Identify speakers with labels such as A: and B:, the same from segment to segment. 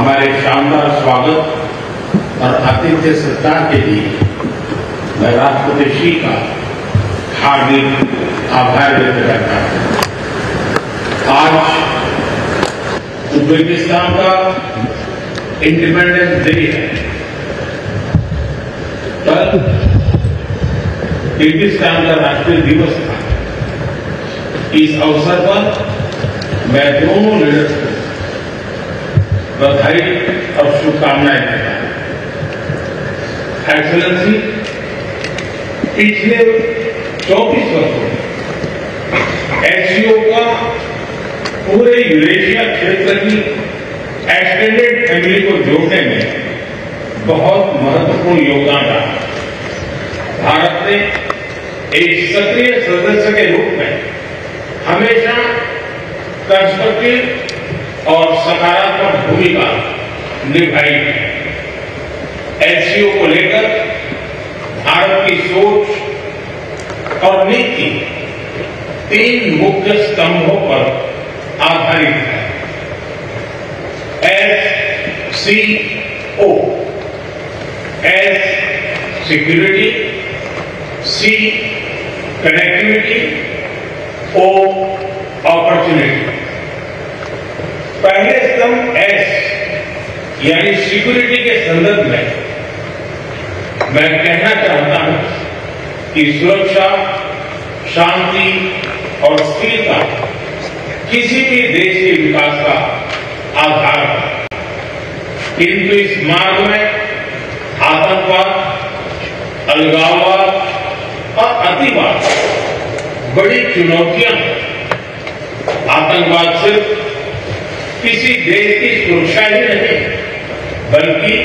A: हमारे शानदार स्वागत और आतिथ्य सत्कार के लिए मैं राष्ट्रपति श्री का हार्दिक आभार व्यक्त करता हूं। आज उज्बेकिस्तान का इंडिपेंडेंस डे है। कल किर्गिस्तान का राष्ट्रीय दिवस था। इस अवसर पर मैं दोनों लीडर्स को बधाई और शुभकामनाएं देता हूं। एक्सेलेंसी, पिछले 24 वर्षों में एससीओ का पूरे यूरेशिया क्षेत्र की एक्सटेंडेड फैमिली को जोड़ने में बहुत महत्वपूर्ण योगदान रहा। भारत ने एक सक्रिय सदस्य के रूप में हमेशा कंस्ट्रक्टिव और सकारात्मक भूमिका निभाई है। एससीओ को लेकर भारत की सोच और नीति 3 मुख्य स्तंभों पर आधारित है। एससीओ, एस सिक्योरिटी, सी कनेक्टिविटी, ओ अपॉर्चुनिटी। पहले स्तंभ एस यानी सिक्योरिटी के संदर्भ में मैं कहना चाहता हूं कि सुरक्षा, शांति और स्थिरता किसी भी देश के विकास का आधार है। किंतु इस मार्ग में आतंकवाद, अलगाववाद और अतिवाद बड़ी चुनौतियां हैं। आतंकवाद सिर्फ किसी देश की सुरक्षा ही नहीं बल्कि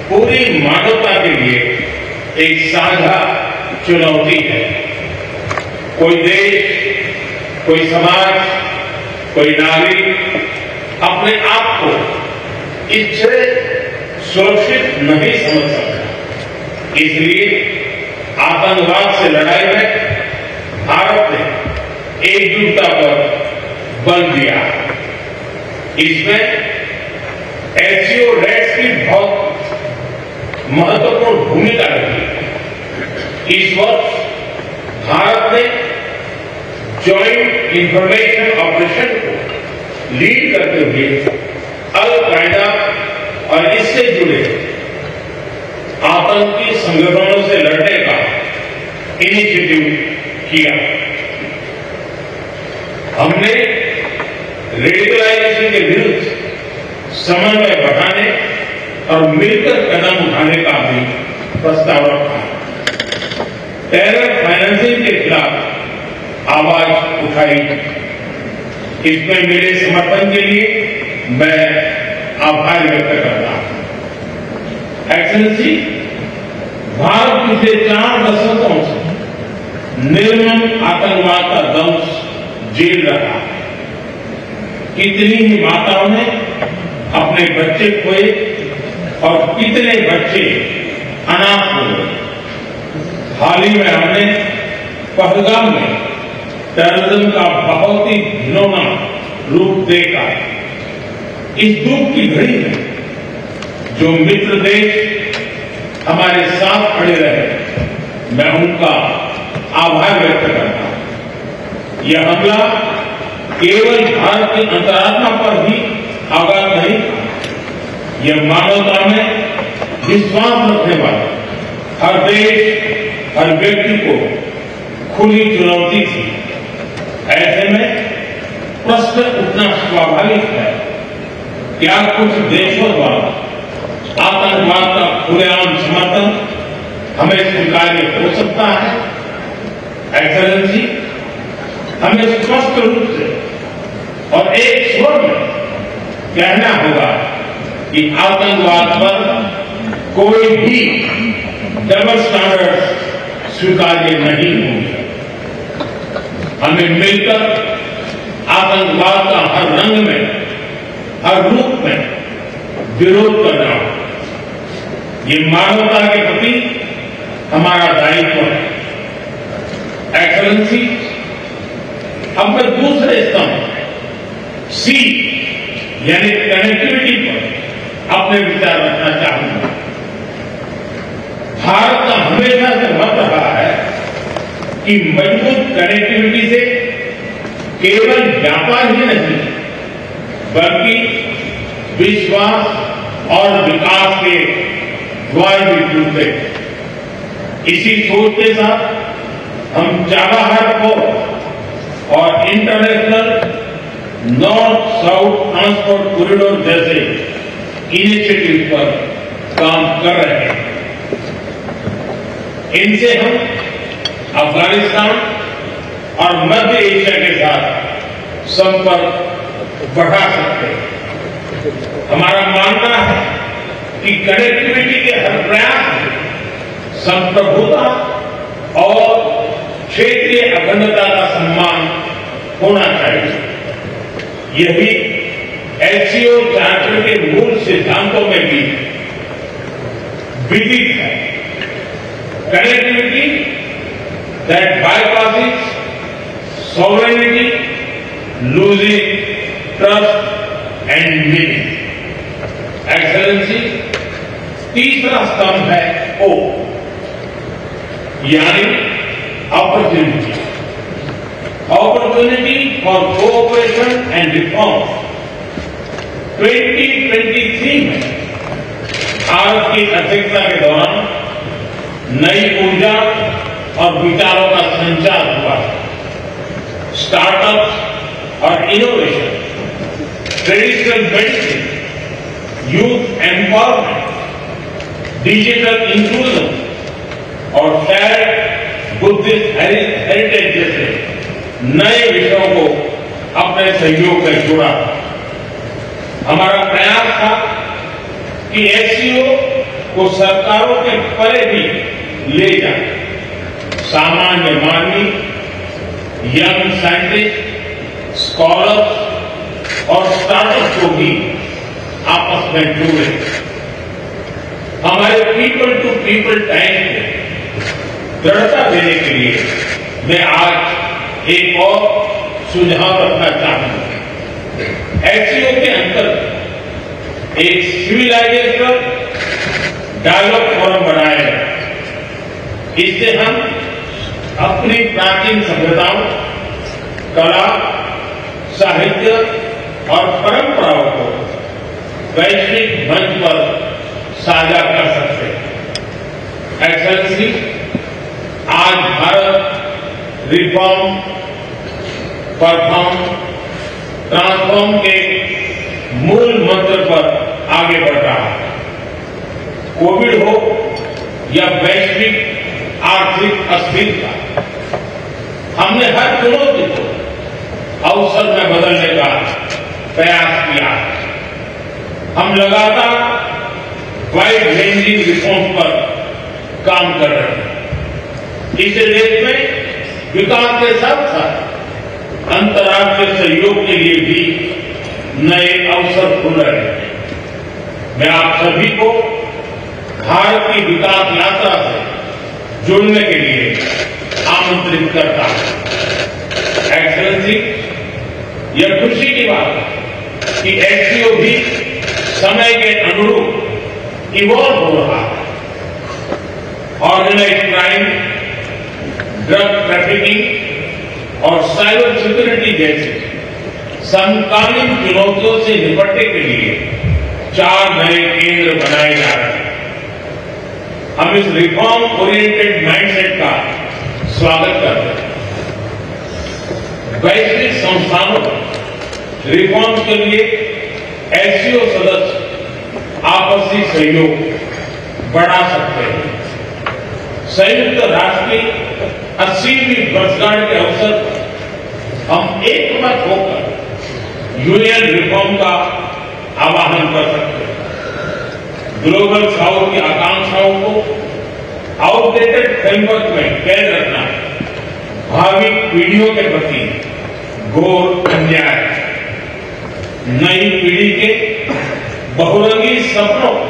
A: पूरी मानवता के लिए एक साझा चुनौती है। कोई देश, कोई समाज, कोई नागरिक अपने आप को इससे सुरक्षित नहीं समझ सकता। इसलिए आतंकवाद से लड़ाई में भारत ने एकजुटता पर बल दिया। इसमें एससीओ रेड्स की बहुत महत्वपूर्ण भूमिका रही। इस वर्ष भारत ने ज्वाइंट इंफॉर्मेशन ऑपरेशन को लीड करते हुए अल कायदा और इससे जुड़े आतंकी संगठनों से लड़ने का इनिशिएटिव किया। हमने रेडिकलाइजेशन के विरुद्ध समन्वय बढ़ाने और मिलकर कदम उठाने का भी प्रस्ताव रखा। टेरर फाइनेंसिंग के खिलाफ आवाज उठाई। इसमें मेरे समर्थन के लिए मैं आभार व्यक्त करता हूं। एक्सेलेंसी, भारत पिछले 4 दशकों से निर्मम आतंकवाद का दंश झेल रहा है। कितनी ही माताओं ने अपने बच्चे खोए और कितने बच्चे अनाथ हुए। हाल ही में हमने पहलगाम में टेररिज्म का बहुत ही घिनौना रूप देखा। इस दुख की घड़ी में जो मित्र देश हमारे साथ खड़े रहे, मैं उनका आभार व्यक्त करता हूं। यह हमला केवल भारत की अंतरात्मा पर ही आघात नहीं था, यह मानवता में विश्वास रखने वाले हर देश, हर व्यक्ति को खुली चुनौती थी। ऐसे में प्रश्न उठना स्वाभाविक है, क्या कुछ देशों द्वारा आतंकवाद का खुलेआम समर्थन हमें स्वीकार्य हो सकता है? एक्सेलेंसी, हमें स्पष्ट रूप से और एक स्वर में कहना होगा कि आतंकवाद पर कोई भी डबल स्टैंडर्ड स्वीकार्य नहीं होंगे। हमें मिलकर आतंकवाद का हर रंग में, हर रूप में विरोध करना होगा। ये मानवता के प्रति हमारा दायित्व है। एक्सेलेंसी, अब मैं दूसरे स्तंभ सी यानी कनेक्टिविटी पर अपने विचार रखना चाहूंगा। भारत का हमेशा से मत रहा है कि मजबूत कनेक्टिविटी से केवल व्यापार ही नहीं बल्कि विश्वास और विकास के द्वार भी खुलते। इसी सोच के साथ हम चाबहार पोर्ट और international north south transport corridor जैसे इनिशिएटिव पर काम कर रहे हैं। इनसे हम अफगानिस्तान और मध्य एशिया के साथ संपर्क बढ़ा सकते हैं। हमारा मानना है कि कनेक्टिविटी के हर प्रयास में संप्रभुता और क्षेत्रीय अखंडता का सम्मान होना चाहिए। यही एससीओ चार्टर के मूल सिद्धांतों में भी विदित है। Connectivity that bypasses sovereignty, losing trust and meaning. Excellency, तीसरा स्तंभ है ओ, यानी opportunity. Opportunity for cooperation and reform. 2023 में भारत की अध्यक्षता के दौरान नई ऊर्जा और विचारों का संचार हुआ। स्टार्टअप्स और innovation, traditional medicine, youth empowerment, digital inclusion और शेयर्ड बुद्धिस्ट हेरिटेज जैसे नए विषयों को अपने सहयोग में जोड़ा। हमारा प्रयास था कि एससीओ को सरकारों के परे भी ले जाए। सामान्य मानवी, यंग साइंटिस्ट, स्कॉलर्स और स्टार्टअप को भी आपस में जोड़े। हमारे पीपल टू पीपल टाइम को दृढ़ता देने के लिए मैं आज एक और सुझाव रखना चाहूंगा। एससीओ के अंतर्गत एक सिविलाइजेशन डायलॉग फोरम बनाया है। इससे हम अपनी प्राचीन सभ्यताओं, कला, साहित्य और परंपराओं को वैश्विक मंच पर साझा कर सकते हैं। एक्सेलेंसी, आज भारत रिफॉर्म, परफॉर्म, ट्रांसफॉर्म के मूल मंत्र पर आगे बढ़ रहा है। कोविड हो या वैश्विक आर्थिक अस्थिरता, हमने हर चुनौती को अवसर में बदलने का प्रयास किया है। हम लगातार वाइड रेंजिंग रिफॉर्म पर काम कर रहे हैं। इससे देश में विकास के साथ साथ अंतर्राष्ट्रीय सहयोग के लिए भी नए अवसर खुल रहे हैं। मैं आप सभी को भारत की विकास यात्रा से जुड़ने के लिए आमंत्रित करता हूं। एक्सेलेंसी, यह खुशी की बात है कि एससीओ भी समय के अनुरूप इवॉल्व हो रहा है। ऑर्गेनाइज क्राइम, ड्रग ट्रैफिकिंग और साइबर सिक्योरिटी जैसी समकालीन चुनौतियों से निपटने के लिए 4 नए केंद्र बनाए जा रहे हैं। हम इस रिफॉर्म ओरिएंटेड माइंडसेट का स्वागत करते हैं। वैश्विक संस्थानों में रिफॉर्म के लिए एससीओ सदस्य आपसी सहयोग बढ़ा सकते हैं। संयुक्त राष्ट्र की 80वीं वर्षगांठ के अवसर पर हम एकमत होकर यूएन रिफॉर्म का आह्वान कर सकते हैं। ग्लोबल साउथ की आकांक्षाओं को आउटडेटेड फ्रेमवर्क में कैद रखना भावी पीढ़ियों के प्रति घोर अन्याय है। नई पीढ़ी के बहुरंगी सपनों को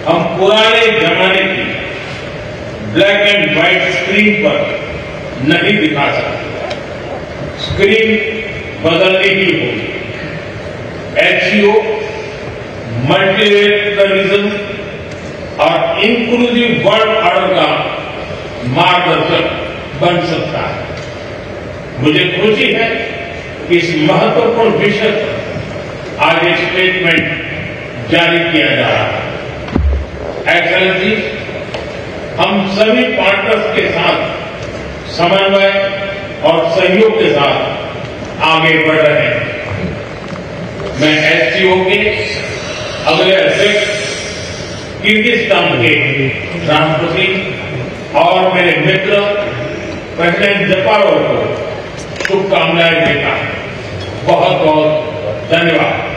A: हम पुराने जमाने की ब्लैक एंड व्हाइट स्क्रीन पर नहीं दिखा सकते। स्क्रीन बदलने की होगी। एचसीओ मल्टीलेवल इंक्लूसिव वर्ल्ड ऑर्डर का मार्गदर्शक बन सकता है। मुझे खुशी है कि इस महत्वपूर्ण विषय पर आज एक स्टेटमेंट जारी किया जा रहा है। एक्सेलेंसी, हम सभी पार्टनर्स के साथ समन्वय और सहयोग के साथ आगे बढ़ रहे हैं। मैं एससीओ के अगले अध्यक्ष किर्गिस्तान के राष्ट्रपति और मेरे मित्र प्रेसिडेंट जपारोव को शुभकामनाएं देता हूं। बहुत बहुत धन्यवाद।